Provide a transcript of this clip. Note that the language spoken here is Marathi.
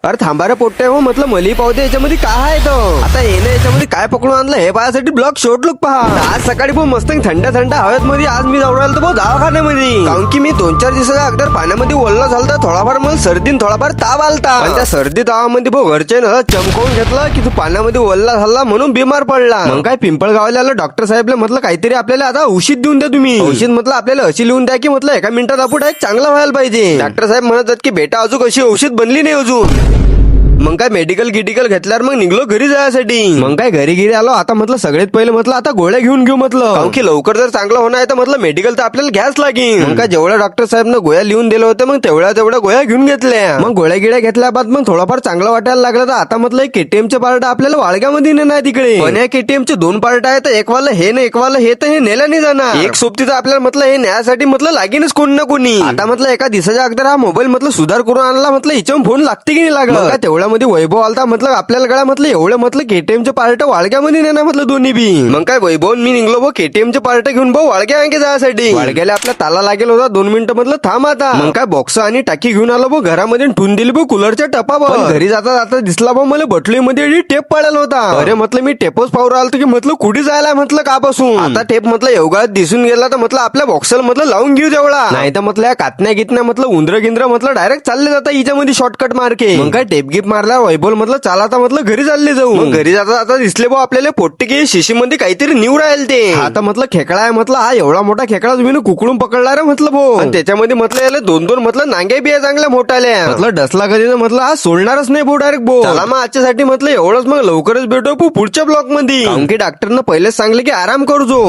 अरे थांबा रे पोट्टे हो, म्हटलं मली पावते याच्यामध्ये काय आहे तो आता येणं याच्यामध्ये काय पकडून आणलं हे पाहासाठी ब्लॉग शॉर्ट लुक पहा. आज सकाळी पण मस्त थंड थंड हवेत मध्ये आज मी जाऊन राहिलो भाऊ दवाखान्यामध्ये, कारण की मी 2-4 दिवसाच्या अगोदर पाण्यामध्ये ओलला झालं थोडाफार मला सर्दीन थोडाफार ताप आलता. पण त्या सर्दी तावामध्ये भाऊ घरचे ना चमकवून घेतलं की तू पाण्यामध्ये ओलला झाला म्हणून बिमार पडला. मग काय पिंपळगावला आलं डॉक्टर साहेबला म्हटलं काहीतरी आपल्याला आता औषध देऊन द्या तुम्ही. औषध म्हटलं आपल्याला अशी लिहून द्या की म्हटलं एका मिनिटात आपण डायरेक्ट चांगला व्हायला पाहिजे. डॉक्टर साहेब म्हणतात की बेटा अजून अशी औषध बनली नाही अजून. मग काय मेडिकल घेतल्यावर मग निघलो घरी जायसाठी. मग काय घरी आलो. आता म्हटलं सगळ्यात पहिले म्हटलं आता गोळ्या घेऊन घेऊ म्हटलं, कारण की लवकर जर चांगलं होणार आहे तर म्हटलं मेडिकल तर आपल्याला घ्याच लागेल. मग काय जेवढ्या डॉक्टर साहेबनं गोळ्या लिहून दिल्या होत्या मग तेवढ्या गोळ्या घेऊन घेतल्या. मग गोळ्या घेतल्या बाद मग थोडाफार चांगलं वाटायला लागलं. तर आता म्हटलं केटीएमचे पार्ट आपल्याला वाळग्यामध्ये नाही तिकडे, पण या केटीएमचे 2 पार्ट आहेत, एक वाला हे ना एक वाला हे, तर हे नेला नाही जाणार. एक सोबती तर आपल्याला म्हटलं हे न्यायासाठी म्हटलं लागेनच कोण ना कोणी. आता म्हटलं एका दिवसाच्या अगोदर हा मोबाईल म्हटलं सुधार करून आणला, म्हटलं हिच्यावर फोन लागते की नाही लागला. तेवढ्यामध्ये वैभव आलता, म्हटलं आपल्याला गळा म्हटलं एवढं म्हटलं केटीएमचे पार्ट वाळग्यामध्ये नेणार म्हटलं दोन्ही बी. मग काय वैभव मी निघलो भाऊ केटीएमचे पार्ट घेऊन भाऊ वाळग्या जायसाठी. वाळग्याला आपला ताला लागेल होता, 2 मिनिटं म्हटलं थांब आता. मग काय बॉक्स आणि टाकी घेऊन आलो भाऊ घरामध्ये ठेवून दिली भाऊ कूलरच्या टपावर. घरी जाता दिसला भाऊ मला बटलीमध्ये टेप पडायला होता. अरे म्हटलं मी टेपच पाहू राहिलो की म्हटलं कुठे जायला म्हटलं कापासून. आता टेप म्हटलं एवढ्यात दिसून गेला तर म्हटलं आपल्या बॉक्सला म्हटलं लावून घेऊ तेवढा, नाही तर म्हटलं या कातण्या गितण्या म्हटलं उंदर म्हटलं डायरेक्ट चालले जाता हिच्यामध्ये शॉर्टकट मार्के. मग काय टेप गिप मारला वैभव म्हटलं चाल आता म्हटलं घरी चालले जाऊ. मग घरी जाता दिसले भाऊ आपल्याला पोट्टे की शिशीमध्ये काहीतरी न्यू राहील ते. आता म्हटलं खेकडा आहे, म्हटलं हा एवढा मोठा खेकडा तुम्ही कुकडून पकडला रे म्हटलं भाऊ. त्याच्यामध्ये म्हटलं याला 2-2 म्हटलं नांग्या बिया चांगल्या मोठाल्या. म्हटलं डसला कधी म्हटलं हा सोडणारच नाही भाऊ डायरेक्ट भाऊ. चला मग आजच्यासाठी म्हटलं एवढंच, मग लवकरच भेटू पुढच्या ब्लॉग मध्ये, कारण की डॉक्टरनं पहिलेच सांगले की आराम करू जो.